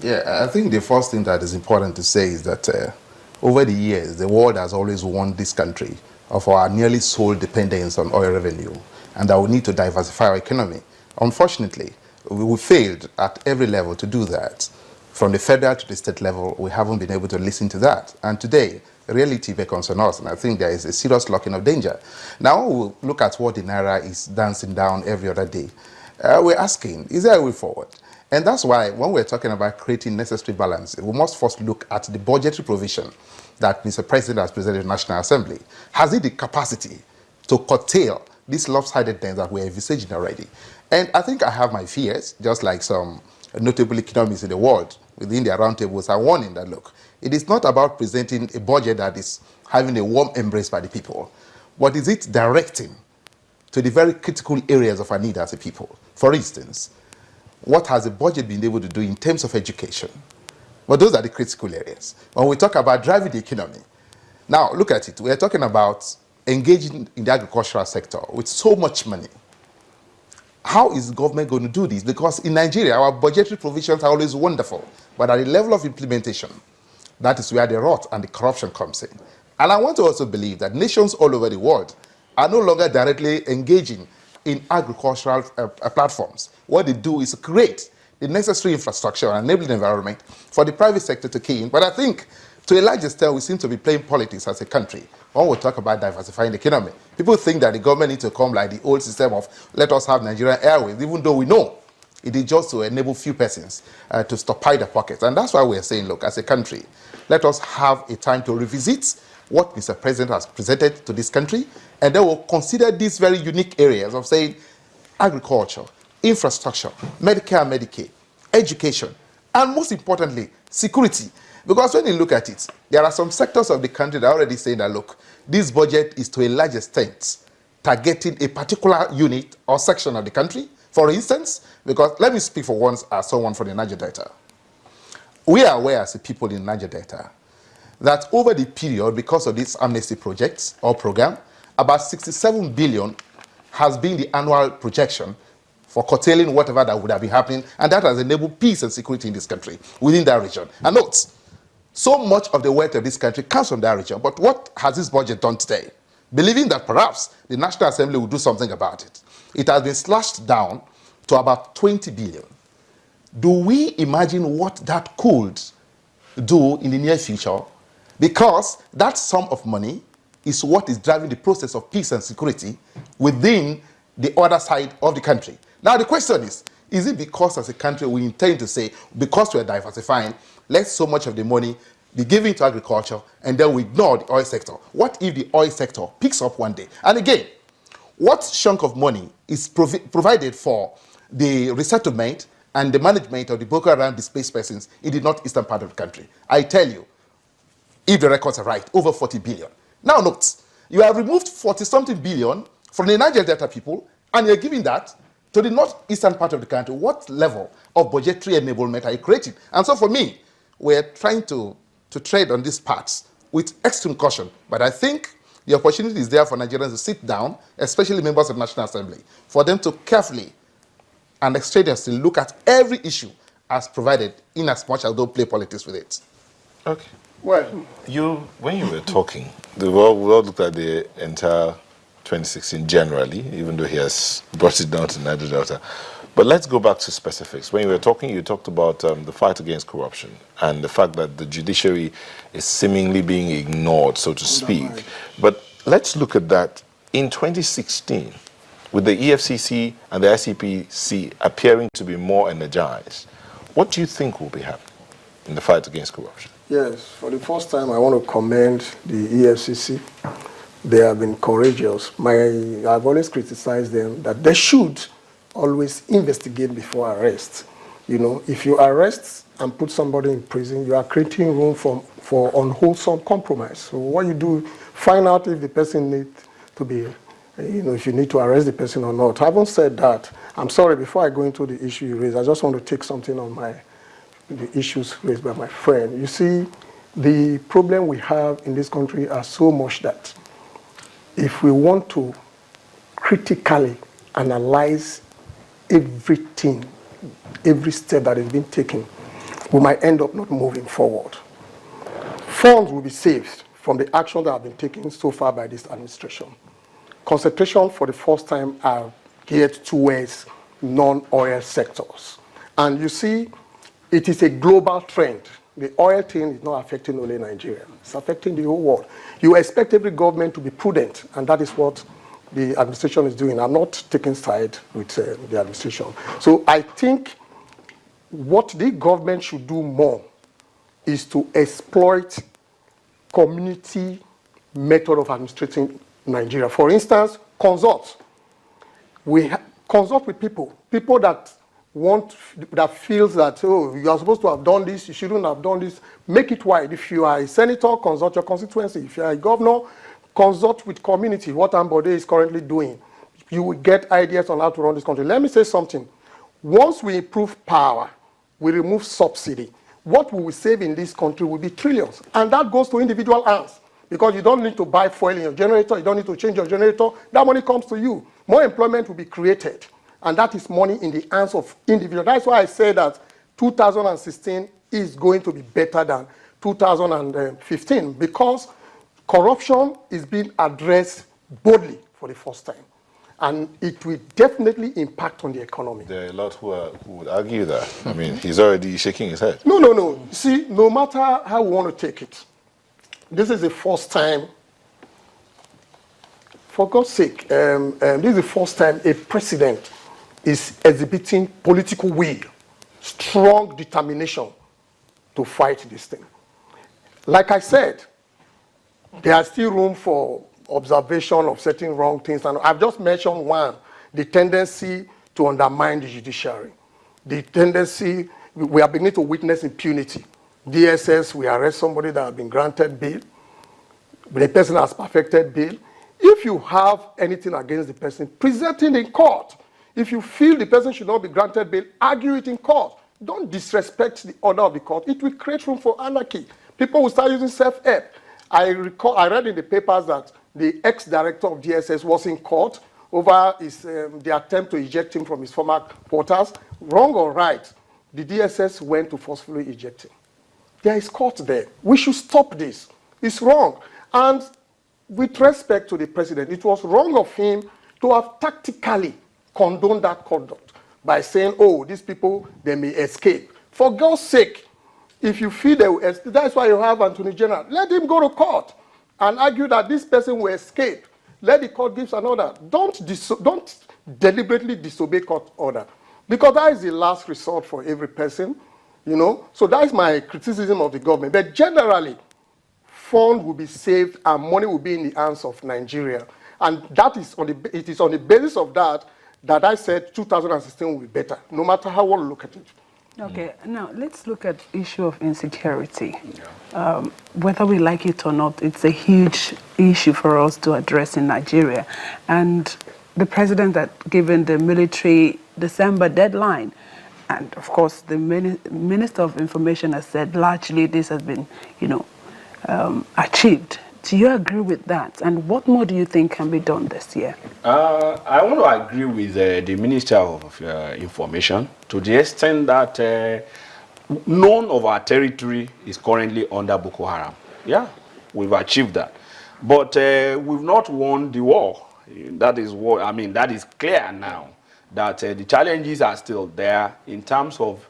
Yeah, I think the first thing that is important to say is that over the years, the world has always warned this country of our nearly sole dependence on oil revenue and that we need to diversify our economy. Unfortunately, we failed at every level to do that. From the federal to the state level, we haven't been able to listen to that. And today, reality beckons on us, and I think there is a serious locking of danger. Now, we'll look at what the Naira is dancing down every other day. We're asking, is there a way forward? And that's why when we're talking about creating necessary balance, we must first look at the budgetary provision that Mr. President has presented to the National Assembly. Has it the capacity to curtail this lopsidedness that we're envisaging already? And I think I have my fears, just like some notable economists in the world within their roundtables are warning that, look, it is not about presenting a budget that is having a warm embrace by the people, but is it directing to the very critical areas of our need as a people? For instance, what has the budget been able to do in terms of education? Well, those are the critical areas. When we talk about driving the economy, now look at it. We are talking about engaging in the agricultural sector with so much money. How is the government going to do this? Because in Nigeria, our budgetary provisions are always wonderful, but at the level of implementation, that is where the rot and the corruption comes in. And I want to also believe that nations all over the world are no longer directly engaging in agricultural platforms. What they do is create the necessary infrastructure and enabling environment for the private sector to key in. But I think to a large extent, we seem to be playing politics as a country when we talk about diversifying the economy. People think that the government needs to come like the old system of let us have Nigerian Airways, even though we know it is just to enable few persons to stockpile their pockets. And that's why we're saying, look, as a country, let us have a time to revisit what Mr. President has presented to this country, and then we'll consider these very unique areas of saying agriculture, infrastructure, Medicare and Medicaid, education, and most importantly, security. Because when you look at it, there are some sectors of the country that are already saying that, look, this budget is to a large extent targeting a particular unit or section of the country. For instance, because let me speak for once as someone from the Niger Delta. We are aware as a people in Niger Delta that over the period, because of this amnesty project or program, about 67 billion has been the annual projection for curtailing whatever that would have been happening, and that has enabled peace and security in this country, within that region. And note, so much of the wealth of this country comes from that region, but what has this budget done today? Believing that perhaps the National Assembly will do something about it. It has been slashed down to about 20 billion. Do we imagine what that could do in the near future? Because that sum of money is what is driving the process of peace and security within the other side of the country. Now the question is it because as a country we intend to say, because we're diversifying, let so much of the money be given to agriculture and then we ignore the oil sector? What if the oil sector picks up one day? And again, what chunk of money is provided for the resettlement and the management of the Boko Haram displaced persons in the northeastern part of the country? I tell you, if the records are right, over 40 billion. Now note, you have removed 40-something billion from the Niger Delta people, and you're giving that to the northeastern part of the country. What level of budgetary enablement are you creating? And so for me, we're trying to tread on these paths with extreme caution. But I think the opportunity is there for Nigerians to sit down, especially members of the National Assembly, for them to carefully and extraneously look at every issue as provided, in as much as don't play politics with it. Okay. Well, When you were talking, we all looked at the entire 2016 generally, even though he has brought it down to Niger Delta. But let's go back to specifics. When you were talking, you talked about the fight against corruption and the fact that the judiciary is seemingly being ignored, so to speak. But let's look at that in 2016, with the EFCC and the ICPC appearing to be more energized. What do you think will be happening in the fight against corruption? yes, for the first time, I want to commend the EFCC. They have been courageous. I've always criticized them that they should always investigate before arrest. You know, if you arrest and put somebody in prison, you are creating room for unwholesome compromise. So what you do, find out if the person needs to be, if you need to arrest the person or not. Having said that, I'm sorry, before I go into the issue you raised, I just want to take something on the issues raised by my friend. You see, the problem we have in this country are so much that if we want to critically analyze everything, every step that is being taken we might end up not moving forward. Funds will be saved from the actions that have been taken so far by this administration. Concentration for the first time are geared towards non-oil sectors. And you see, it is a global trend. The oil thing is not affecting only Nigeria. It's affecting the whole world. You expect every government to be prudent, and that is what the administration is doing. I'm not taking side with the administration. So I think what the government should do more is to exploit community method of administrating Nigeria. For instance, consult. Consult with people that feels that, oh, you are supposed to have done this, you shouldn't have done this. Make it wide. If you are a senator, consult your constituency. If you are a governor, consult with community, what Ambode is currently doing. You will get ideas on how to run this country. Let me say something. Once we improve power, we remove subsidy, what we will save in this country will be trillions. And that goes to individual hands. Because you don't need to buy fuel in your generator, you don't need to change your generator, that money comes to you. More employment will be created. And that is money in the hands of individuals. That's why I say that 2016 is going to be better than 2015, because corruption is being addressed boldly for the first time. And it will definitely impact on the economy. There are a lot who would argue that. I mean, he's already shaking his head. No. See, no matter how we want to take it, this is the first time, for God's sake, this is the first time a president is exhibiting political will, strong determination to fight this thing. Like I said, there is still room for observation of certain wrong things. And I've just mentioned one, the tendency to undermine the judiciary. The tendency, we are beginning to witness impunity. DSS, we arrest somebody that has been granted bail. The person has perfected bail. If you have anything against the person, present it in court. If you feel the person should not be granted bail, argue it in court. Don't disrespect the order of the court. It will create room for anarchy. People will start using self-help. I read in the papers that the ex-director of DSS was in court over the attempt to eject him from his former quarters. Wrong or right, the DSS went to forcefully eject him. There is court there. We should stop this. It's wrong. And with respect to the president, it was wrong of him to have tactically condoned that conduct by saying, oh, these people, they may escape. For God's sake, if you feel they will escape, that's why you have Attorney General. Let him go to court and argue that this person will escape. Let the court give an order. Don't deliberately disobey court order, because that is the last resort for every person, you know. So that is my criticism of the government. But generally, funds will be saved and money will be in the hands of Nigeria. And that is it is on the basis of that I said 2016 will be better, no matter how we look at it. Okay, now let's look at the issue of insecurity. Whether we like it or not, it's a huge issue for us to address in Nigeria. And the president had given the military December deadline. And of course, the Minister of Information has said largely this has been, achieved. Do you agree with that? And what more do you think can be done this year? I want to agree with the Minister of Information to the extent that none of our territory is currently under Boko Haram. Yeah, we've achieved that. But we've not won the war. That is what, I mean, that is clear now, that the challenges are still there in terms of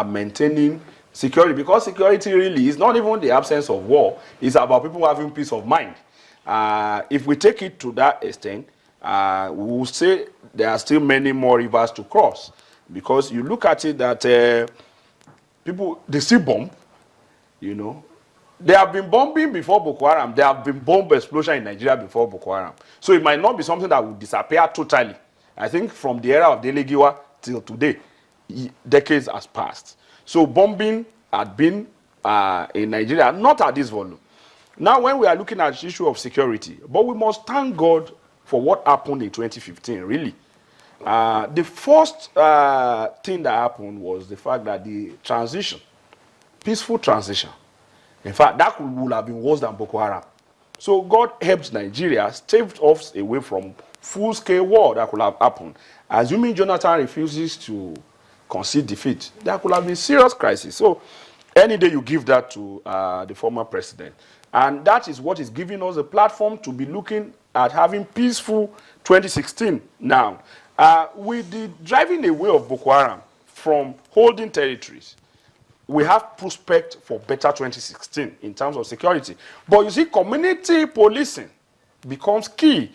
maintaining security, because security really is not even the absence of war. It's about people having peace of mind. If we take it to that extent, we will say there are still many more rivers to cross, because you look at it that people, they still bomb, They have been bombing before Boko Haram. There have been bomb explosions in Nigeria before Boko Haram. So it might not be something that will disappear totally. I think from the era of Delegiwa till today, decades has passed. So bombing had been in Nigeria, not at this volume. Now when we are looking at the issue of security, but we must thank God for what happened in 2015, really. The first thing that happened was the fact that the transition, peaceful transition, in fact, that would have been worse than Boko Haram. So God helped Nigeria, staved us away from full-scale war that could have happened. Assuming Jonathan refuses to concede defeat, there could have been serious crisis. So Any day you give that to the former president. And that is what is giving us a platform to be looking at having peaceful 2016 now. With the driving away of Boko Haram from holding territories, we have prospect for better 2016 in terms of security. But you see, community policing becomes key.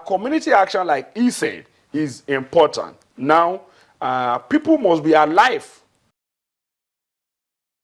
Community action, like he said, is important. Now, people must be alive